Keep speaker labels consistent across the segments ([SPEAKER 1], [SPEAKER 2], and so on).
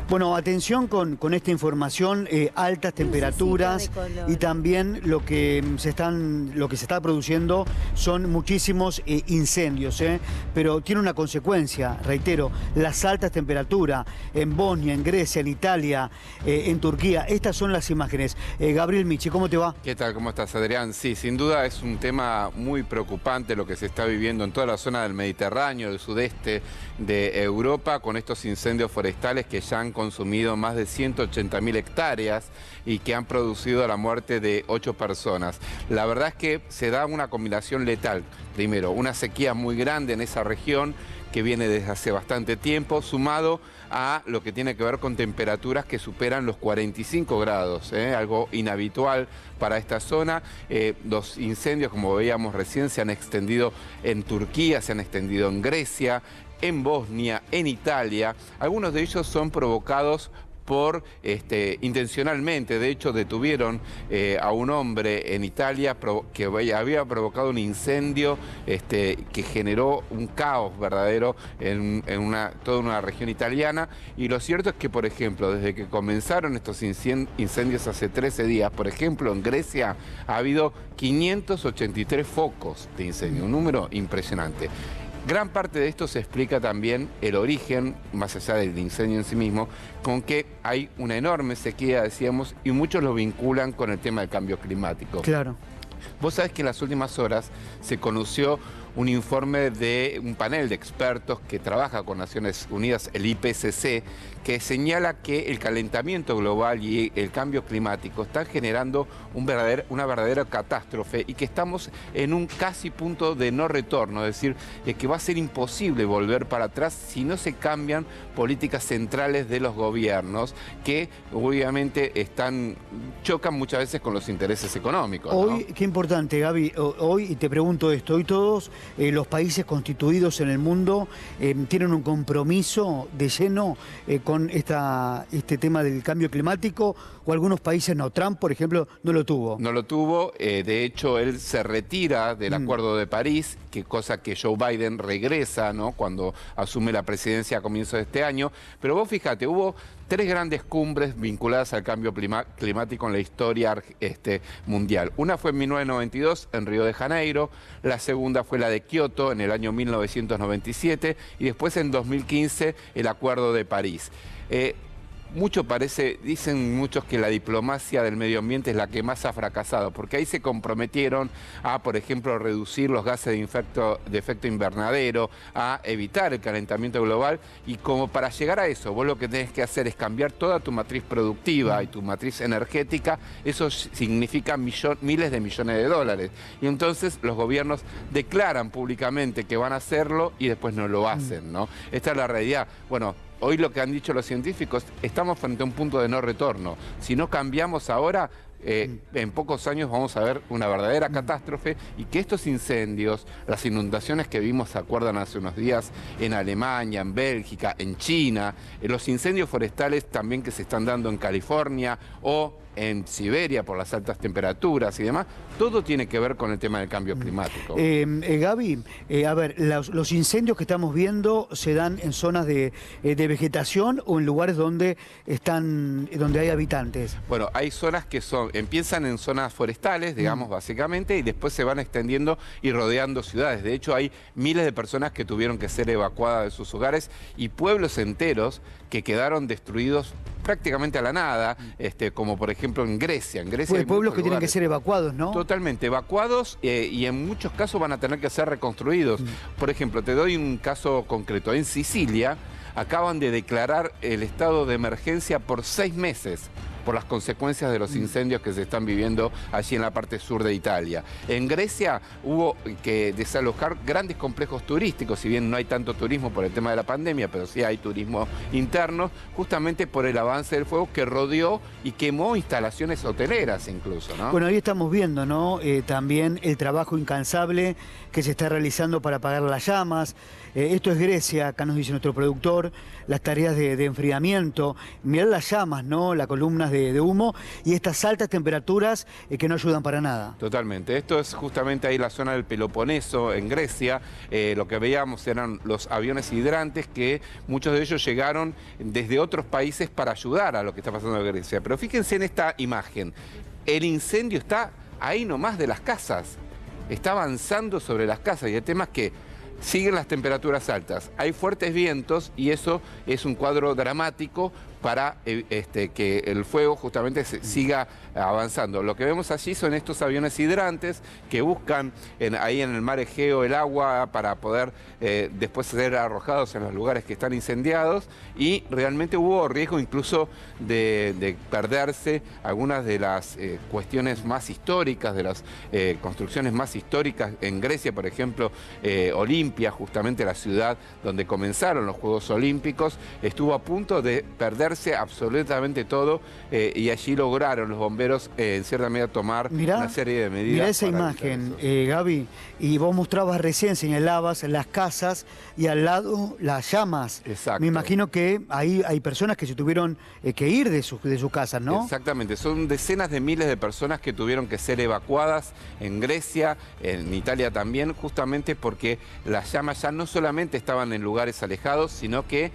[SPEAKER 1] Bueno, atención con esta información, altas temperaturas y también lo que se está produciendo son muchísimos incendios, pero tiene una consecuencia, reitero, las altas temperaturas en Bosnia, en Grecia, en Italia, en Turquía. Estas son las imágenes. Gabriel Michi, ¿cómo te va?
[SPEAKER 2] ¿Qué tal? ¿Cómo estás, Adrián? Sí, sin duda es un tema muy preocupante lo que se está viviendo en toda la zona del Mediterráneo, del sudeste de Europa, con estos incendios forestales que ya han consumido más de 180.000 hectáreas y que han producido la muerte de 8 personas. La verdad es que se da una combinación letal. Primero, una sequía muy grande en esa región que viene desde hace bastante tiempo, sumado a lo que tiene que ver con temperaturas que superan los 45 grados, algo inhabitual para esta zona. Los incendios, como veíamos recién, se han extendido en Turquía, se han extendido en Grecia, en Bosnia, en Italia. Algunos de ellos son provocados intencionalmente. De hecho, detuvieron a un hombre en Italia que había provocado un incendio que generó un caos verdadero en toda una región italiana. Y lo cierto es que, por ejemplo, desde que comenzaron estos incendios hace 13 días, por ejemplo, en Grecia ha habido 583 focos de incendio, un número impresionante. Gran parte de esto se explica también el origen, más allá del incendio en sí mismo, con que hay una enorme sequía, decíamos, y muchos lo vinculan con el tema del cambio climático.
[SPEAKER 1] Claro.
[SPEAKER 2] Vos sabés que en las últimas horas se conoció un informe de un panel de expertos que trabaja con Naciones Unidas, el IPCC, que señala que el calentamiento global y el cambio climático están generando una verdadera catástrofe y que estamos en un casi punto de no retorno, es decir, de que va a ser imposible volver para atrás si no se cambian políticas centrales de los gobiernos que obviamente chocan muchas veces con los intereses económicos, ¿no?
[SPEAKER 1] Hoy, qué importante, Gaby, hoy, y te pregunto esto, hoy todos los países constituidos en el mundo tienen un compromiso de lleno con este tema del cambio climático, o algunos países no. Trump, por ejemplo, no lo tuvo.
[SPEAKER 2] No lo tuvo, de hecho él se retira del Acuerdo de París, cosa que Joe Biden regresa, ¿no?, cuando asume la presidencia a comienzos de este año. Pero vos fíjate, hubo 3 grandes cumbres vinculadas al cambio climático en la historia mundial. Una fue en 1992 en Río de Janeiro, la segunda fue la de Kioto en el año 1997 y después en 2015 el Acuerdo de París. Dicen muchos que la diplomacia del medio ambiente es la que más ha fracasado, porque ahí se comprometieron a, por ejemplo, reducir los gases de efecto invernadero, a evitar el calentamiento global, y como para llegar a eso, vos lo que tenés que hacer es cambiar toda tu matriz productiva y tu matriz energética. Eso significa miles de millones de dólares. Y entonces los gobiernos declaran públicamente que van a hacerlo y después no lo hacen, ¿no? Esta es la realidad. Bueno, hoy lo que han dicho los científicos, estamos frente a un punto de no retorno. Si no cambiamos ahora, en pocos años vamos a ver una verdadera catástrofe, y que estos incendios, las inundaciones que vimos, se acuerdan hace unos días en Alemania, en Bélgica, en China, los incendios forestales también que se están dando en California o en Siberia por las altas temperaturas y demás, todo tiene que ver con el tema del cambio climático.
[SPEAKER 1] Gaby, a ver, los incendios que estamos viendo se dan en zonas de vegetación o en lugares donde hay habitantes.
[SPEAKER 2] Bueno, hay zonas que empiezan en zonas forestales, digamos, básicamente, y después se van extendiendo y rodeando ciudades. De hecho, hay miles de personas que tuvieron que ser evacuadas de sus hogares y pueblos enteros que quedaron destruidos prácticamente a la nada, como por ejemplo en Grecia.
[SPEAKER 1] Pues hay pueblos que tienen que ser evacuados, ¿no?
[SPEAKER 2] Totalmente, evacuados, y en muchos casos van a tener que ser reconstruidos. Por ejemplo, te doy un caso concreto. En Sicilia acaban de declarar el estado de emergencia por 6 meses por las consecuencias de los incendios que se están viviendo allí en la parte sur de Italia. En Grecia hubo que desalojar grandes complejos turísticos, si bien no hay tanto turismo por el tema de la pandemia, pero sí hay turismo interno, justamente por el avance del fuego que rodeó y quemó instalaciones hoteleras incluso, ¿no?
[SPEAKER 1] Bueno, ahí estamos viendo, ¿no? También el trabajo incansable que se está realizando para apagar las llamas. esto es Grecia, acá nos dice nuestro productor, las tareas de enfriamiento, mirá las llamas, ¿no? Las columnas de humo y estas altas temperaturas que no ayudan para nada.
[SPEAKER 2] Totalmente. Esto es justamente ahí la zona del Peloponeso, en Grecia. Lo que veíamos eran los aviones hidrantes que muchos de ellos llegaron desde otros países para ayudar a lo que está pasando en Grecia. Pero fíjense en esta imagen. El incendio está ahí nomás de las casas. Está avanzando sobre las casas y el tema es que siguen las temperaturas altas, hay fuertes vientos y eso es un cuadro dramático para que el fuego justamente siga avanzando. Lo que vemos allí son estos aviones hidrantes que buscan ahí en el mar Egeo el agua para poder después ser arrojados en los lugares que están incendiados y realmente hubo riesgo incluso de perderse algunas de las cuestiones más históricas, de las construcciones más históricas en Grecia, por ejemplo, Olimpia, justamente la ciudad donde comenzaron los Juegos Olímpicos, estuvo a punto de perderse absolutamente todo y allí lograron los bomberos en cierta medida tomar una serie de medidas.
[SPEAKER 1] Mirá esa imagen, Gaby, y vos mostrabas recién, señalabas las casas y al lado las llamas.
[SPEAKER 2] Exacto.
[SPEAKER 1] Me imagino que ahí hay personas que se tuvieron que ir de sus casas, ¿no?
[SPEAKER 2] Exactamente, son decenas de miles de personas que tuvieron que ser evacuadas en Grecia, en Italia también, justamente porque las llamas ya no solamente estaban en lugares alejados, sino que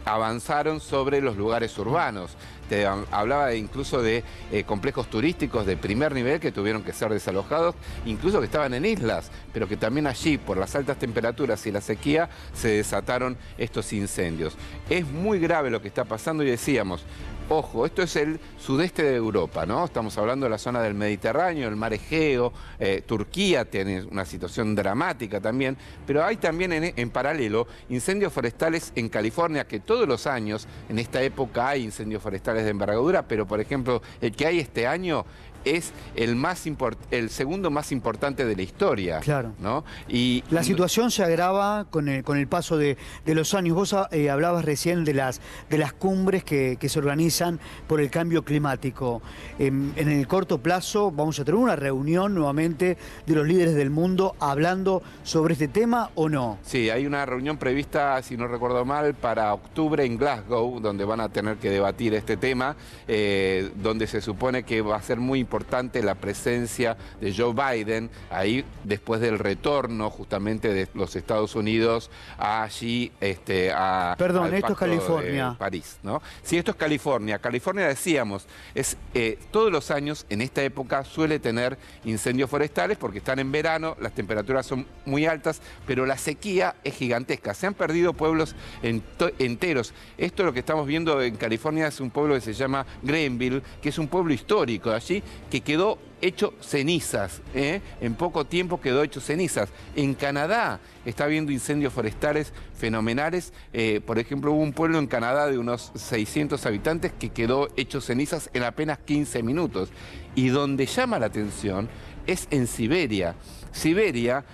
[SPEAKER 2] avanzaron sobre los lugares urbanos. Te hablaba incluso de complejos turísticos de primer nivel que tuvieron que ser desalojados, incluso que estaban en islas, pero que también allí, por las altas temperaturas y la sequía, se desataron estos incendios. Es muy grave lo que está pasando y decíamos, ojo, esto es el sudeste de Europa, ¿no? Estamos hablando de la zona del Mediterráneo, el mar Egeo, Turquía tiene una situación dramática también, pero hay también en paralelo incendios forestales en California, que todos los años, en esta época hay incendios forestales de envergadura, pero por ejemplo, el que hay este año es el segundo más importante de la historia.
[SPEAKER 1] Claro.
[SPEAKER 2] ¿No?
[SPEAKER 1] Y la situación se agrava con el paso de los años. Vos hablabas recién de las cumbres que se organizan por el cambio climático. En el corto plazo vamos a tener una reunión nuevamente de los líderes del mundo hablando sobre este tema, ¿o no?
[SPEAKER 2] Sí, hay una reunión prevista, si no recuerdo mal, para octubre en Glasgow, donde van a tener que debatir este tema, donde se supone que va a ser muy importante la presencia de Joe Biden ahí después del retorno justamente de los Estados Unidos allí
[SPEAKER 1] Perdón, esto es California.
[SPEAKER 2] París, ¿no? Sí, esto es California. California, decíamos, todos los años en esta época suele tener incendios forestales porque están en verano, las temperaturas son muy altas, pero la sequía es gigantesca. Se han perdido pueblos enteros. Esto lo que estamos viendo en California es un pueblo que se llama Greenville, que es un pueblo histórico allí, que quedó hecho cenizas, en poco tiempo quedó hecho cenizas. En Canadá está habiendo incendios forestales fenomenales. Por ejemplo, hubo un pueblo en Canadá de unos 600 habitantes que quedó hecho cenizas en apenas 15 minutos. Y donde llama la atención es en Siberia. Siberia,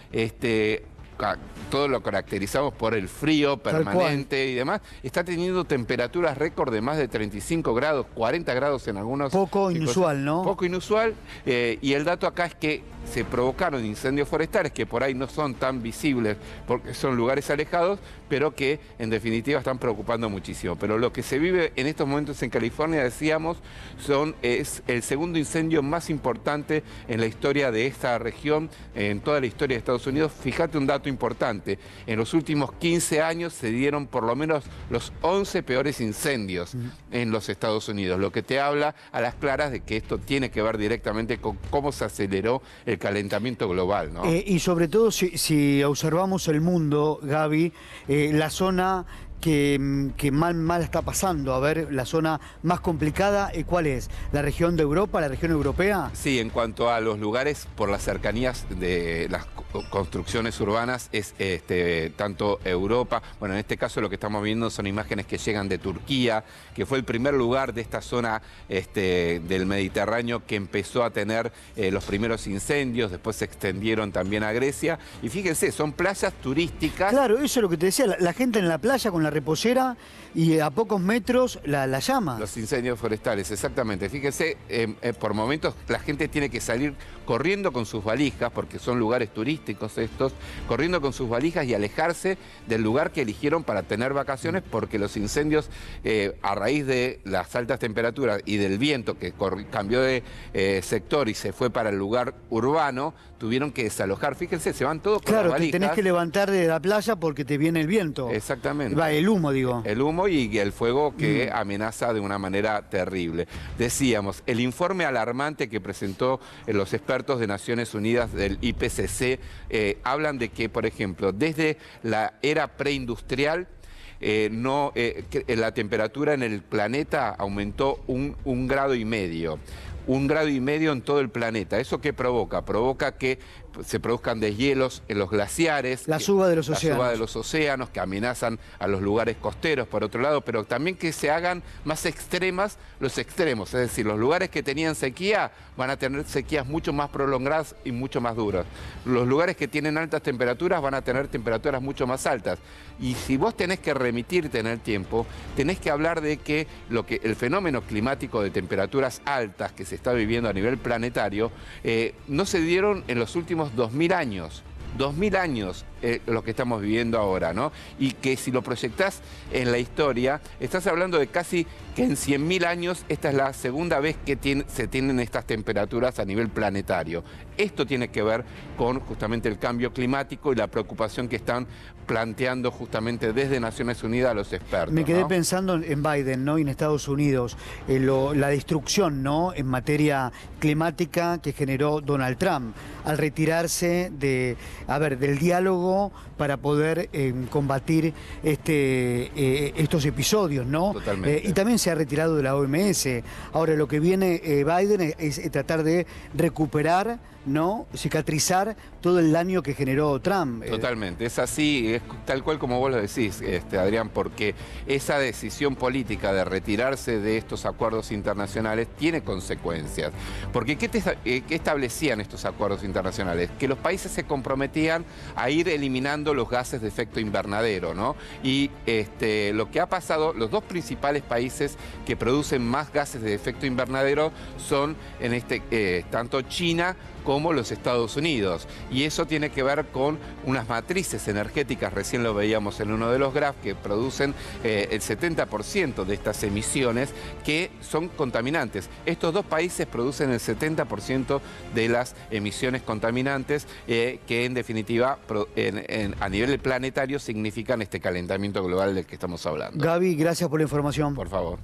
[SPEAKER 2] todo lo caracterizamos por el frío permanente y demás, está teniendo temperaturas récord de más de 35 grados, 40 grados en algunos...
[SPEAKER 1] Poco inusual, ¿no?
[SPEAKER 2] Poco inusual, y el dato acá es que se provocaron incendios forestales que por ahí no son tan visibles porque son lugares alejados, pero que en definitiva están preocupando muchísimo. Pero lo que se vive en estos momentos en California, decíamos, es el segundo incendio más importante en la historia de esta región, en toda la historia de Estados Unidos. Fíjate un dato importante, en los últimos 15 años se dieron por lo menos los 11 peores incendios en los Estados Unidos, lo que te habla a las claras de que esto tiene que ver directamente con cómo se aceleró el calentamiento global, ¿no?
[SPEAKER 1] Y sobre todo si observamos el mundo, Gaby, la zona que mal está pasando, a ver, la zona más complicada, ¿cuál es? ¿La región de Europa, la región europea?
[SPEAKER 2] Sí, en cuanto a los lugares, por las cercanías de las construcciones urbanas, es tanto Europa, bueno, en este caso lo que estamos viendo son imágenes que llegan de Turquía, que fue el primer lugar de esta zona del Mediterráneo que empezó a tener los primeros incendios, después se extendieron también a Grecia, y fíjense, son playas turísticas.
[SPEAKER 1] Claro, eso es lo que te decía, la gente en la playa con la reposera y a pocos metros la llama.
[SPEAKER 2] Los incendios forestales, exactamente. Fíjese, por momentos la gente tiene que salir corriendo con sus valijas, porque son lugares turísticos estos, corriendo con sus valijas y alejarse del lugar que eligieron para tener vacaciones, porque los incendios, a raíz de las altas temperaturas y del viento que cambió de sector y se fue para el lugar urbano, tuvieron que desalojar. Fíjense, se van todos con las valijas. Claro,
[SPEAKER 1] te tenés que levantar de la playa porque te viene el viento.
[SPEAKER 2] Exactamente.
[SPEAKER 1] Va, el humo, digo.
[SPEAKER 2] El humo y el fuego que amenaza de una manera terrible. Decíamos, el informe alarmante que presentó los expertos de Naciones Unidas del IPCC hablan de que, por ejemplo, desde la era preindustrial, la temperatura en el planeta aumentó un grado y medio. 1,5 grados en todo el planeta. ¿Eso qué provoca? Provoca que se produzcan deshielos en los glaciares.
[SPEAKER 1] La suba de los océanos.
[SPEAKER 2] La suba de los océanos que amenazan a los lugares costeros, por otro lado, pero también que se hagan más extremas los extremos. Es decir, los lugares que tenían sequía van a tener sequías mucho más prolongadas y mucho más duras. Los lugares que tienen altas temperaturas van a tener temperaturas mucho más altas. Y si vos tenés que remitirte en el tiempo, tenés que hablar de que el fenómeno climático de temperaturas altas que se está viviendo a nivel planetario no se dieron en los últimos 2000 años. 2000 años lo que estamos viviendo ahora, ¿no? Y que si lo proyectás en la historia, estás hablando de casi que en 100.000 años esta es la segunda vez que se tienen estas temperaturas a nivel planetario. Esto tiene que ver con justamente el cambio climático y la preocupación que están planteando justamente desde Naciones Unidas los expertos.
[SPEAKER 1] Me quedé pensando en Biden, ¿no? Y en Estados Unidos, la destrucción, ¿no? En materia climática que generó Donald Trump al retirarse del diálogo para poder combatir estos episodios, ¿no?
[SPEAKER 2] Totalmente.
[SPEAKER 1] Y también se ha retirado de la OMS. Ahora lo que viene Biden es tratar de recuperar, ¿no? Cicatrizar todo el daño que generó Trump.
[SPEAKER 2] Totalmente, es así, es tal cual como vos lo decís, Adrián, porque esa decisión política de retirarse de estos acuerdos internacionales tiene consecuencias. Porque ¿qué establecían estos acuerdos internacionales? Que los países se comprometían a ir eliminando los gases de efecto invernadero, ¿no? Y lo que ha pasado, los dos principales países que producen más gases de efecto invernadero son tanto China como los Estados Unidos. Y eso tiene que ver con unas matrices energéticas, recién lo veíamos en uno de los graphs, que producen el 70% de estas emisiones que son contaminantes. Estos dos países producen el 70% de las emisiones contaminantes que en definitiva a nivel planetario significan este calentamiento global del que estamos hablando.
[SPEAKER 1] Gaby, gracias por la información.
[SPEAKER 2] Por favor.